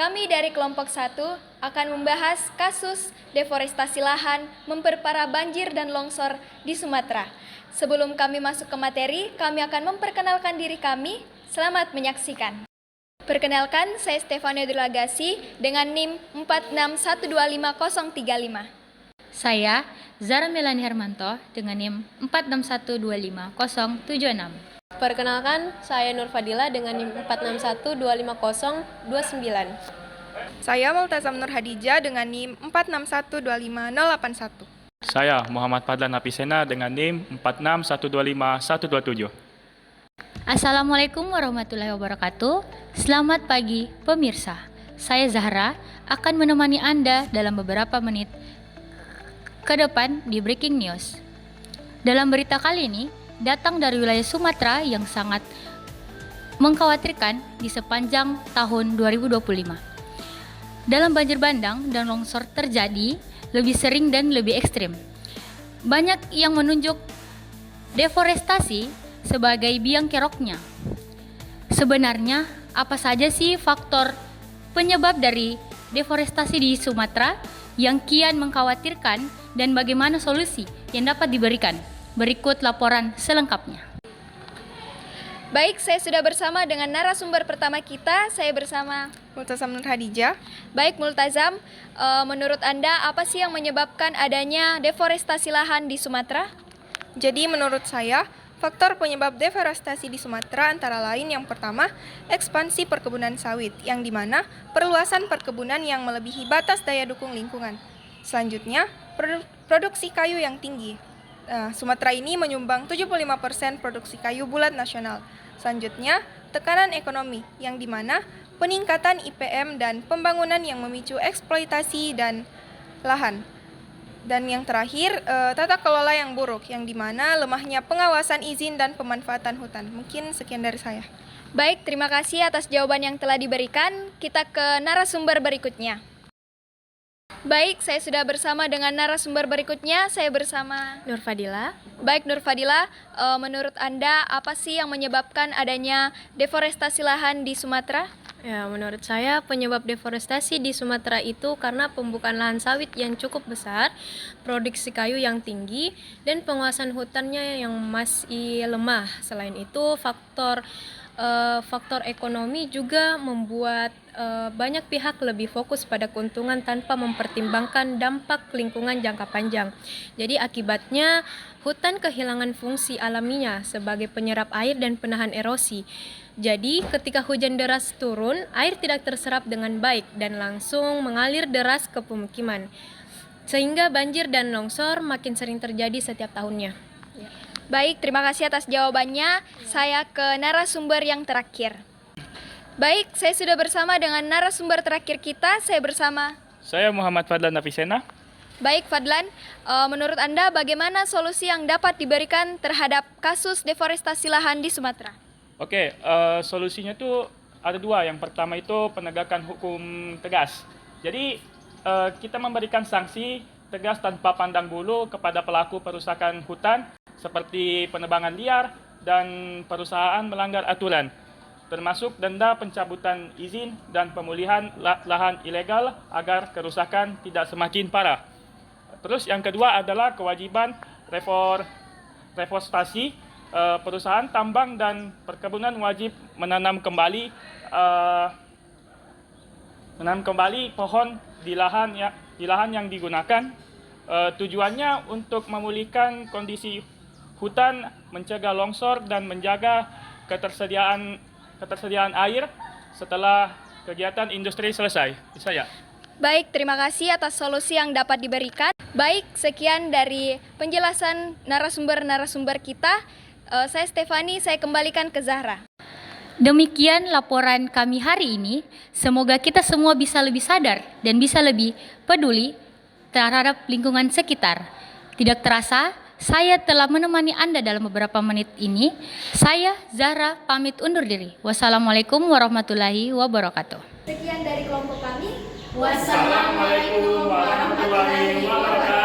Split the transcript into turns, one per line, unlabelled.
Kami dari kelompok 1 akan membahas kasus deforestasi lahan memperparah banjir dan longsor di Sumatera. Sebelum kami masuk ke materi, kami akan memperkenalkan diri kami. Selamat menyaksikan. Perkenalkan, saya Stefania Dulagasi dengan NIM 461255035.
Saya Zara Melani Hermanto dengan NIM 461255076.
Perkenalkan, saya Nur Fadila dengan NIM 461255029.
Saya Multazam Nur Hadijah dengan NIM 4612501.
Saya Muhammad Fadlan Napisena dengan NIM 461251127.
Assalamualaikum warahmatullahi wabarakatuh. Selamat pagi pemirsa. Saya Zahra akan menemani Anda dalam beberapa menit ke depan di Breaking News. Dalam berita kali ini, datang dari wilayah Sumatera yang sangat mengkhawatirkan di sepanjang tahun 2025. Dalam banjir bandang dan longsor terjadi lebih sering dan lebih ekstrim. Banyak yang menunjuk deforestasi sebagai biang keroknya. Sebenarnya, apa saja sih faktor penyebab dari deforestasi di Sumatera yang kian mengkhawatirkan dan bagaimana solusi yang dapat diberikan? Berikut laporan selengkapnya.
Baik, saya sudah bersama dengan narasumber pertama kita. Saya bersama
Multazam Nur Hadijah.
Baik, Multazam, menurut Anda apa sih yang menyebabkan adanya deforestasi lahan di Sumatera?
Jadi menurut saya, faktor penyebab deforestasi di Sumatera antara lain yang pertama, ekspansi perkebunan sawit, yang dimana perluasan perkebunan yang melebihi batas daya dukung lingkungan. Selanjutnya, produksi kayu yang tinggi. Sumatera ini menyumbang 75% produksi kayu bulat nasional. Selanjutnya, tekanan ekonomi, yang dimana peningkatan IPM dan pembangunan yang memicu eksploitasi dan lahan. Dan yang terakhir, tata kelola yang buruk, yang dimana lemahnya pengawasan izin dan pemanfaatan hutan. Mungkin sekian dari saya.
Baik, terima kasih atas jawaban yang telah diberikan. Kita ke narasumber berikutnya. Baik, saya sudah bersama dengan narasumber berikutnya. Saya bersama
Nur Fadila.
Baik, Nur Fadila, menurut Anda apa sih yang menyebabkan adanya deforestasi lahan di Sumatera?
Ya, menurut saya penyebab deforestasi di Sumatera itu karena pembukaan lahan sawit yang cukup besar, produksi kayu yang tinggi, dan penguasaan hutannya yang masih lemah. Selain itu, faktor ekonomi juga membuat banyak pihak lebih fokus pada keuntungan tanpa mempertimbangkan dampak lingkungan jangka panjang. Jadi akibatnya hutan kehilangan fungsi alaminya sebagai penyerap air dan penahan erosi. Jadi ketika hujan deras turun, air tidak terserap dengan baik dan langsung mengalir deras ke pemukiman. Sehingga banjir dan longsor makin sering terjadi setiap tahunnya.
Baik, terima kasih atas jawabannya. Saya ke narasumber yang terakhir. Baik, saya sudah bersama dengan narasumber terakhir kita.
Saya Muhammad Fadlan Napisena.
Baik, Fadlan, menurut Anda bagaimana solusi yang dapat diberikan terhadap kasus deforestasi lahan di Sumatera?
Oke, solusinya itu ada dua. Yang pertama itu penegakan hukum tegas. Jadi kita memberikan sanksi tegas tanpa pandang bulu kepada pelaku perusakan hutan seperti penebangan liar dan perusahaan melanggar aturan, termasuk denda pencabutan izin dan pemulihan lahan ilegal agar kerusakan tidak semakin parah. Terus yang kedua adalah kewajiban reforestasi. Perusahaan tambang dan perkebunan wajib menanam kembali pohon di lahan yang digunakan. Tujuannya untuk memulihkan kondisi hutan, mencegah longsor dan menjaga ketersediaan air setelah kegiatan industri selesai. Saya.
Baik, terima kasih atas solusi yang dapat diberikan. Baik, sekian dari penjelasan narasumber kita. Saya Stefani, saya kembalikan ke Zahra.
Demikian laporan kami hari ini. Semoga kita semua bisa lebih sadar dan bisa lebih peduli terhadap lingkungan sekitar. Tidak terasa, saya telah menemani Anda dalam beberapa menit ini. Saya Zahra pamit undur diri. Wassalamualaikum warahmatullahi wabarakatuh.
Sekian dari kelompok kami.
Wassalamualaikum warahmatullahi wabarakatuh.